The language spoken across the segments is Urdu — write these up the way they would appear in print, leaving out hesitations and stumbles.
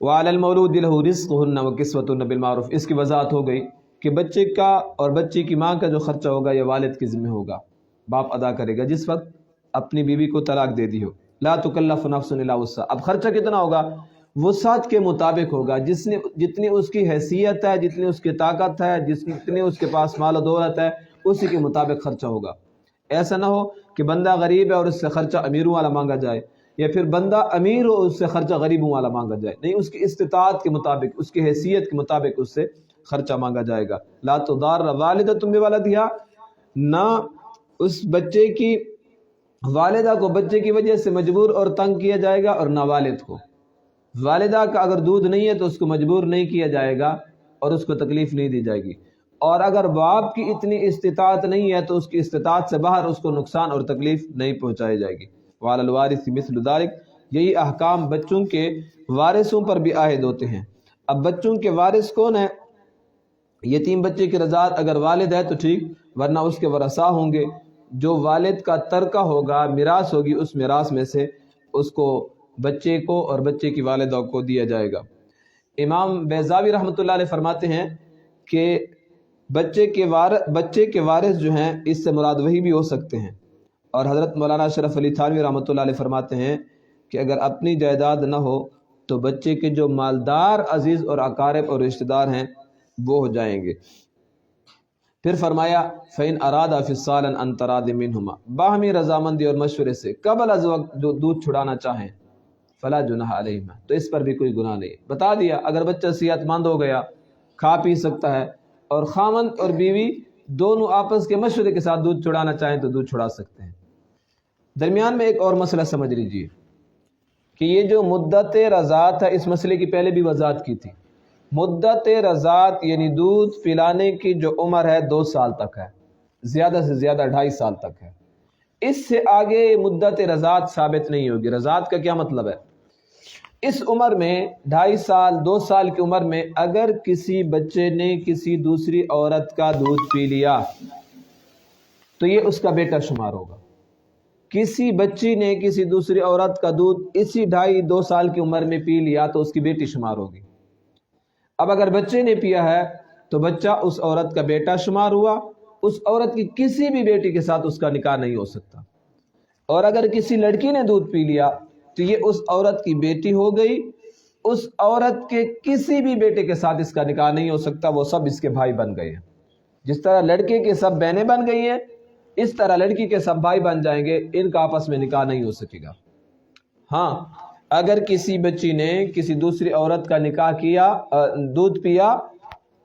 وعلی المولود لہ رزقہن وکسوتہن بالمعروف، اس کی وضاحت ہو گئی کہ بچے کا اور بچے کی ماں کا جو خرچہ ہوگا یہ والد کے ذمہ ہوگا، باپ ادا کرے گا جس وقت اپنی بیوی کو طلاق دے دی ہو۔ لا تکلف نفس الا وسعها، اب خرچہ کتنا ہوگا؟ وسعت کے مطابق ہوگا، جتنی اس کی حیثیت ہے، جتنی اس کی طاقت ہے، جتنی اس کے پاس مال و دولت ہے، اسی کے مطابق خرچہ ہوگا۔ ایسا نہ ہو کہ بندہ غریب ہے اور اس سے خرچہ امیروں والا مانگا جائے، یا پھر بندہ امیر ہو اس سے خرچہ غریبوں والا مانگا جائے، نہیں، اس کی استطاعت کے مطابق، اس کی حیثیت کے مطابق اس سے خرچہ مانگا جائے گا۔ لا تضار والدۃ بولدہا، نہ اس بچے کی والدہ کو بچے کی وجہ سے مجبور اور تنگ کیا جائے گا، اور نہ والد کو۔ والدہ کا اگر دودھ نہیں ہے تو اس کو مجبور نہیں کیا جائے گا اور اس کو تکلیف نہیں دی جائے گی، اور اگر باپ کی اتنی استطاعت نہیں ہے تو اس کی استطاعت سے باہر اس کو نقصان اور تکلیف نہیں پہنچائی جائے گی۔ وعلی الوارث مثل ذلک، یہی احکام بچوں کے وارثوں پر بھی عائد ہوتے ہیں۔ اب بچوں کے وارث کون ہے؟ یتیم بچے کی رضاعت اگر والد ہے تو ٹھیک، ورنہ اس کے ورثاء ہوں گے، جو والد کا ترکہ ہوگا، میراث ہوگی، اس میراث میں سے اس کو بچے کو اور بچے کی والدہ کو دیا جائے گا۔ امام بیضاوی رحمۃ اللہ علیہ فرماتے ہیں کہ بچے کے وارث جو ہیں اس سے مراد وہی بھی ہو سکتے ہیں، اور حضرت مولانا اشرف علی تھانوی رحمۃ اللہ علیہ فرماتے ہیں کہ اگر اپنی جائیداد نہ ہو تو بچے کے جو مالدار عزیز اور اقارب اور رشتہ دار ہیں وہ ہو جائیں گے۔ پھر فرمایا فَإِنْ أَرَادَ فِصَالًا عَنْ تَرَاضٍ مِّنْهُمَا، باہمی رضامندی اور مشورے سے قبل از وقت جو دودھ چھڑانا چاہیں، فلا جناح علیہما، تو اس پر بھی کوئی گناہ نہیں۔ بتا دیا اگر بچہ صحت مند ہو گیا، کھا پی سکتا ہے، اور خاوند اور بیوی دونوں آپس کے مشورے کے ساتھ دودھ چھڑانا چاہیں تو دودھ چھڑا سکتے ہیں۔ درمیان میں ایک اور مسئلہ سمجھ لیجیے کہ یہ جو مدت رضاعت ہے، اس مسئلے کی پہلے بھی وضاحت کی تھی۔ مدت رضاعت یعنی دودھ پلانے کی جو عمر ہے 2 سال تک ہے، زیادہ سے زیادہ 2.5 سال تک ہے، اس سے آگے مدت رضاعت ثابت نہیں ہوگی۔ رضاعت کا کیا مطلب ہے؟ اس عمر میں 2.5 سال 2 سال کی عمر میں اگر کسی بچے نے کسی دوسری عورت کا دودھ پی لیا تو یہ اس کا بیٹا شمار ہوگا۔ کسی بچی نے کسی دوسری عورت کا دودھ اسی 2.5 سال کی عمر میں پی لیا تو اس کی بیٹی شمار ہوگی۔ اب اگر بچے نے پیا ہے تو بچہ اس عورت کا بیٹا شمار ہوا، اس عورت کی کسی بھی بیٹی کے ساتھ اس کا نکاح نہیں ہو سکتا۔ اور اگر کسی لڑکی نے دودھ پی لیا تو یہ اس عورت کی بیٹی ہو گئی، اس عورت کے کسی بھی بیٹے کے ساتھ اس کا نکاح نہیں ہو سکتا، وہ سب اس کے بھائی بن گئے ہیں۔ جس طرح لڑکے کے سب بہنیں بن گئی ہیں، اس طرح لڑکی کے سب بھائی بن جائیں گے، ان کا آپس میں نکاح نہیں ہو سکے گا۔ ہاں، اگر کسی بچی نے کسی دوسری عورت کا نکاح کیا، دودھ پیا،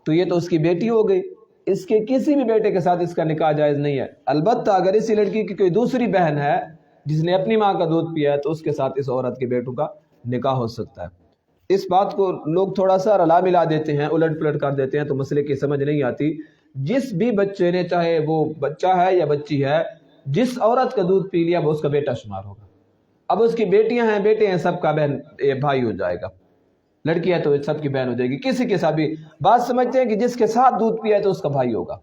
تو یہ تو اس کی بیٹی ہو گئی، اس کے کسی بھی بیٹے کے ساتھ اس کا نکاح جائز نہیں ہے۔ البتہ اگر اسی لڑکی کی کوئی دوسری بہن ہے جس نے اپنی ماں کا دودھ پیا ہے تو اس کے ساتھ اس عورت کے بیٹوں کا نکاح ہو سکتا ہے۔ اس بات کو لوگ تھوڑا سا رلا ملا دیتے ہیں، الٹ پلٹ کر دیتے ہیں، تو مسئلے کی سمجھ نہیں آتی۔ جس بھی بچے نے، چاہے وہ بچہ ہے یا بچی ہے، جس عورت کا دودھ پی لیا وہ اس کا بیٹا شمار ہوگا۔ اب اس کی بیٹیاں ہیں، بیٹے ہیں، سب کا بہن بھائی ہو جائے گا، لڑکی ہے تو سب کی بہن ہو جائے گی۔ کسی کے ساتھ بھی بات سمجھتے ہیں کہ جس کے ساتھ دودھ پیا ہے تو اس کا بھائی ہوگا۔